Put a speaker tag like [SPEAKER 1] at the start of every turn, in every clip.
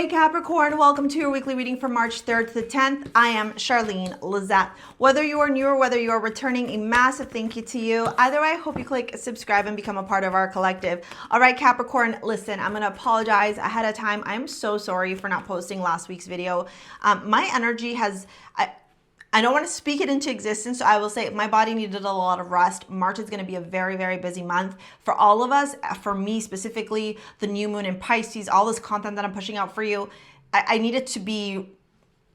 [SPEAKER 1] Hey Capricorn, welcome to your weekly reading for March 3rd to the 10th. I am Charlene Lizette. Whether you are new or whether you are returning, a massive thank you to you. Either way, I hope you click subscribe and become a part of our collective. All right, Capricorn, listen, I'm going to apologize ahead of time. I'm so sorry for not posting last week's video. My energy has... I don't want to speak it into existence, so I will say my body needed a lot of rest. March is going to be a very, very busy month for all of us. For me specifically, the new moon in Pisces, all this content that I'm pushing out for you, I needed to be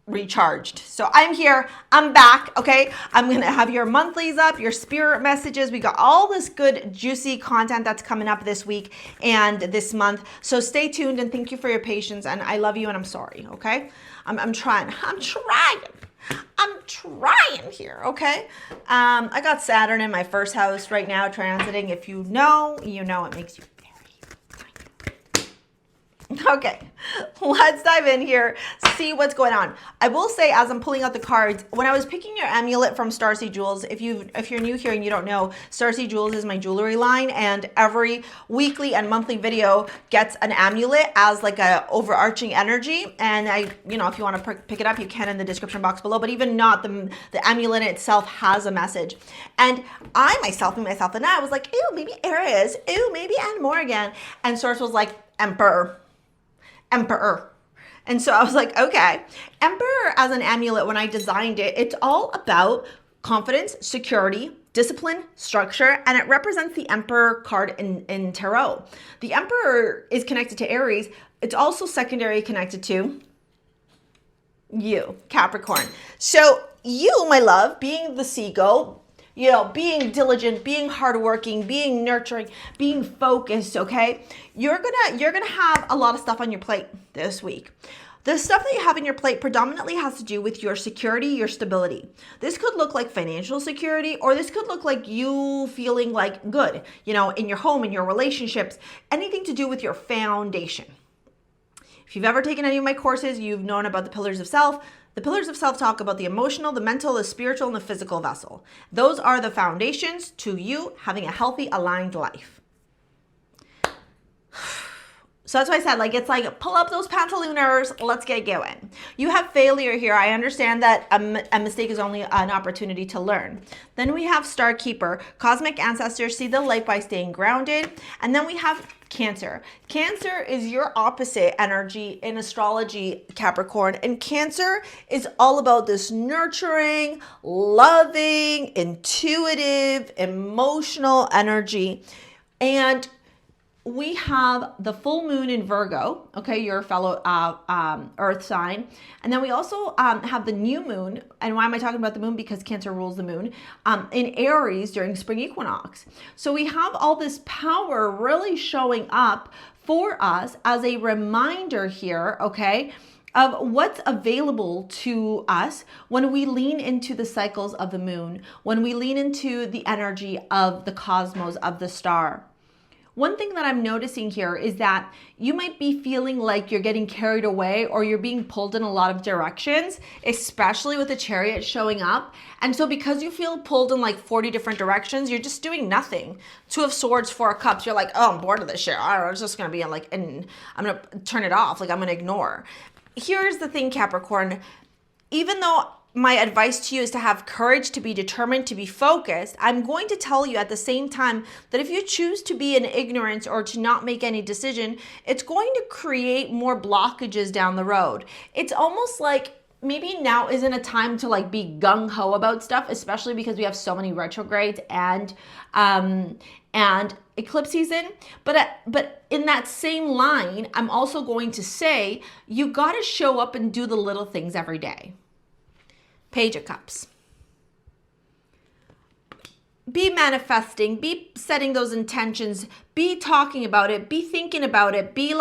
[SPEAKER 1] recharged. So I'm here, I'm back, okay? I'm going to have your monthlies up, your spirit messages. We got all this good, juicy content that's coming up this week and this month. So stay tuned and thank you for your patience. And I love you and I'm sorry, okay? I'm trying here, okay? I got Saturn in my first house right now transiting. If you know, you know it makes you okay, let's dive in here, see what's going on. I will say, as I'm pulling out the cards, when I was picking your amulet from StarSea Jewels, if you're new here and you don't know, StarSea Jewels is my jewelry line, and every weekly and monthly video gets an amulet as like a overarching energy. And if you want to pick it up, you can in the description box below. But even not, the amulet itself has a message. And I myself and I was like, ew, maybe Aries, ew, maybe Anne Morgan, and Source was like, Emperor. And so I was like, okay, Emperor as an amulet, when I designed it, it's all about confidence, security, discipline, structure, and it represents the Emperor card in Tarot. The Emperor is connected to Aries. It's also secondary connected to you, Capricorn. So you, my love, being the seagull, being diligent, being hardworking, being nurturing, being focused, okay? You're gonna have a lot of stuff on your plate this week. The stuff that you have in your plate predominantly has to do with your security, your stability. This could look like financial security, or this could look like you feeling like good, in your home, in your relationships, anything to do with your foundation. If you've ever taken any of my courses, you've known about the pillars of self. The pillars of self talk about the emotional, the mental, the spiritual, and the physical vessel. Those are the foundations to you having a healthy, aligned life. So that's why I said, it's like, pull up those pantalooners, let's get going. You have failure here. I understand that a mistake is only an opportunity to learn. Then we have Star Keeper. Cosmic ancestors see the light by staying grounded. And then we have Cancer. Cancer is your opposite energy in astrology, Capricorn. And Cancer is all about this nurturing, loving, intuitive, emotional energy. And we have the full moon in Virgo, okay, your fellow earth sign. And then we also have the new moon. And why am I talking about the moon? Because Cancer rules the moon in Aries during spring equinox. So we have all this power really showing up for us as a reminder here, okay, of what's available to us when we lean into the cycles of the moon, when we lean into the energy of the cosmos, of the star. One thing that I'm noticing here is that you might be feeling like you're getting carried away or you're being pulled in a lot of directions, especially with the Chariot showing up. And so because you feel pulled in like 40 different directions, you're just doing nothing. Two of Swords, Four of Cups, you're like, oh, I'm bored of this shit. I was just going to be and I'm going to turn it off. I'm going to ignore. Here's the thing, Capricorn. Even though my advice to you is to have courage, to be determined, to be focused, I'm going to tell you at the same time that if you choose to be in ignorance or to not make any decision, it's going to create more blockages down the road. It's almost like maybe now isn't a time to be gung-ho about stuff, especially because we have so many retrogrades and eclipse season. But in that same line, I'm also going to say you got to show up and do the little things every day. Page of Cups. Be manifesting, be setting those intentions, be talking about it, be thinking about it, be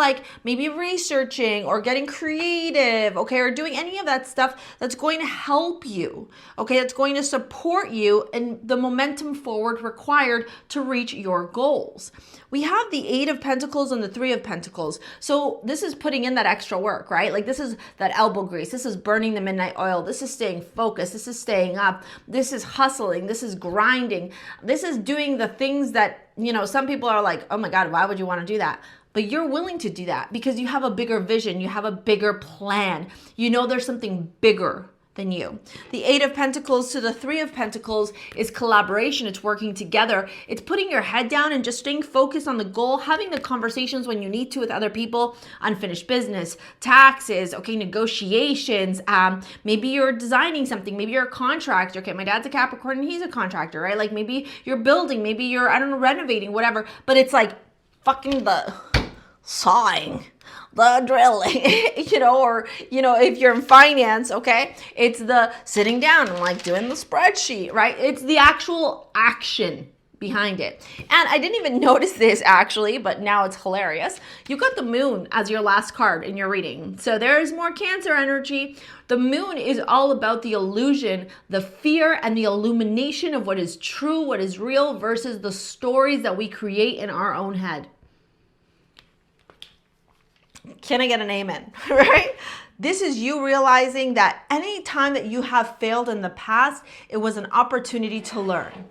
[SPEAKER 1] maybe researching or getting creative, okay, or doing any of that stuff that's going to help you, okay, that's going to support you in the momentum forward required to reach your goals. We have the Eight of Pentacles and the Three of Pentacles. So this is putting in that extra work, right? This is that elbow grease. This is burning the midnight oil. This is staying focused. This is staying up. This is hustling. This is grinding. This is doing the things that, some people are like, oh my God, why would you want to do that? But you're willing to do that because you have a bigger vision. You have a bigger plan. You know there's something bigger than you. The Eight of Pentacles to the Three of Pentacles is collaboration. It's working together. It's putting your head down and just staying focused on the goal, having the conversations when you need to with other people, unfinished business, taxes, okay, negotiations. Maybe you're designing something. Maybe you're a contractor. Okay, my dad's a Capricorn and he's a contractor, right? Like maybe you're building, maybe you're, I don't know, renovating, whatever. But it's like fucking the sawing, the drilling, or, if you're in finance, okay, it's the sitting down and like doing the spreadsheet, right? It's the actual action behind it. And I didn't even notice this actually, but now it's hilarious. You got the moon as your last card in your reading. So there's more Cancer energy. The moon is all about the illusion, the fear, and the illumination of what is true, what is real versus the stories that we create in our own head. Can I get an amen, right? This is you realizing that any time that you have failed in the past, it was an opportunity to learn.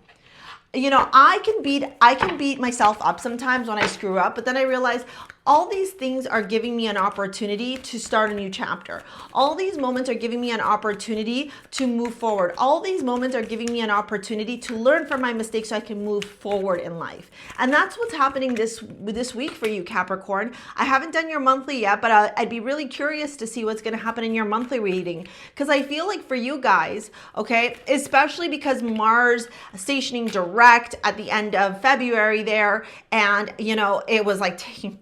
[SPEAKER 1] I can beat myself up sometimes when I screw up, but then I realize all these things are giving me an opportunity to start a new chapter. All these moments are giving me an opportunity to move forward. All these moments are giving me an opportunity to learn from my mistakes so I can move forward in life. And that's what's happening this week for you, Capricorn. I haven't done your monthly yet, but I'd be really curious to see what's going to happen in your monthly reading. Because I feel like for you guys, okay, especially because Mars stationing direct at the end of February there, and, it was like taking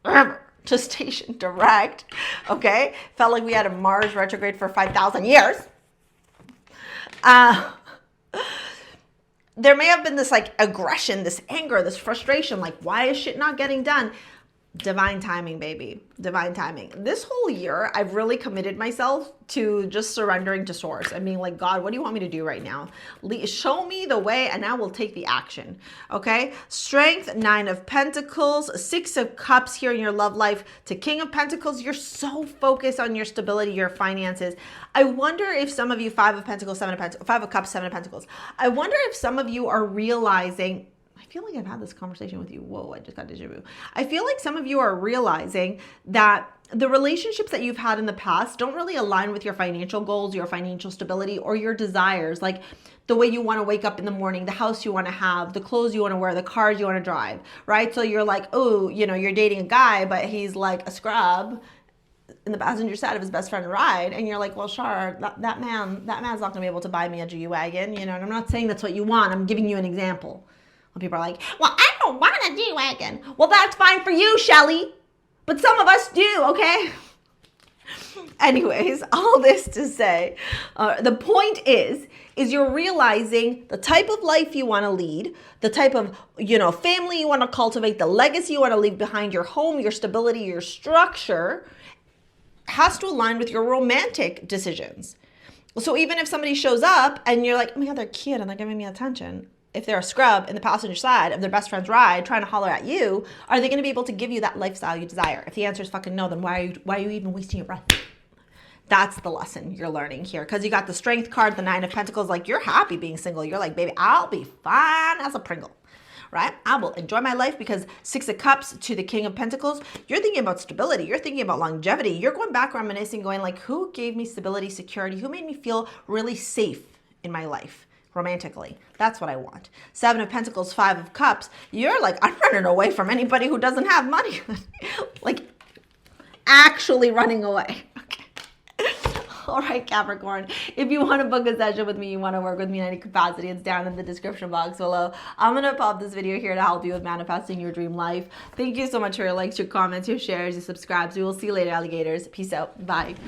[SPEAKER 1] forever to station direct, okay? Felt like we had a Mars retrograde for 5,000 years. There may have been this like aggression, this anger, this frustration, like why is shit not getting done? Divine timing, baby. Divine timing. This whole year, I've really committed myself to just surrendering to source and being like, God, what do you want me to do right now? Show me the way and I will take the action. Okay? Strength, Nine of Pentacles, Six of Cups here in your love life to King of Pentacles. You're so focused on your stability, your finances. I wonder if some of you, Five of Pentacles, Five of Cups, Seven of Pentacles. I wonder if some of you are realizing, I feel like I've had this conversation with you. Whoa, I just got déjà vu. I feel like some of you are realizing that the relationships that you've had in the past don't really align with your financial goals, your financial stability, or your desires. Like the way you want to wake up in the morning, the house you want to have, the clothes you want to wear, the cars you want to drive, right? So you're like, oh, you're dating a guy, but he's like a scrub in the passenger side of his best friend ride, and you're like, well, sure, that man's not going to be able to buy me a G-Wagon, and I'm not saying that's what you want. I'm giving you an example. When people are like, well, I don't want a G-Wagon. Well, that's fine for you, Shelly. But some of us do, okay? Anyways, all this to say, the point is you're realizing the type of life you want to lead, the type of, family you want to cultivate, the legacy you want to leave behind, your home, your stability, your structure has to align with your romantic decisions. So even if somebody shows up and you're like, oh my God, they're cute and they're giving me attention. If they're a scrub in the passenger side of their best friend's ride trying to holler at you, are they going to be able to give you that lifestyle you desire? If the answer is fucking no, then why are you even wasting your breath? That's the lesson you're learning here. Because you got the Strength card, the Nine of Pentacles, like you're happy being single. You're like, baby, I'll be fine as a Pringle, right? I will enjoy my life because Six of Cups to the King of Pentacles, you're thinking about stability. You're thinking about longevity. You're going back reminiscing, going like, who gave me stability, security? Who made me feel really safe in my life? Romantically. That's what I want. Seven of Pentacles, Five of Cups. You're like, I'm running away from anybody who doesn't have money. Like, actually running away. Okay. All right, Capricorn. If you want to book a session with me, you want to work with me in any capacity, it's down in the description box below. I'm going to pop this video here to help you with manifesting your dream life. Thank you so much for your likes, your comments, your shares, your subscribes. We will see you later, alligators. Peace out. Bye.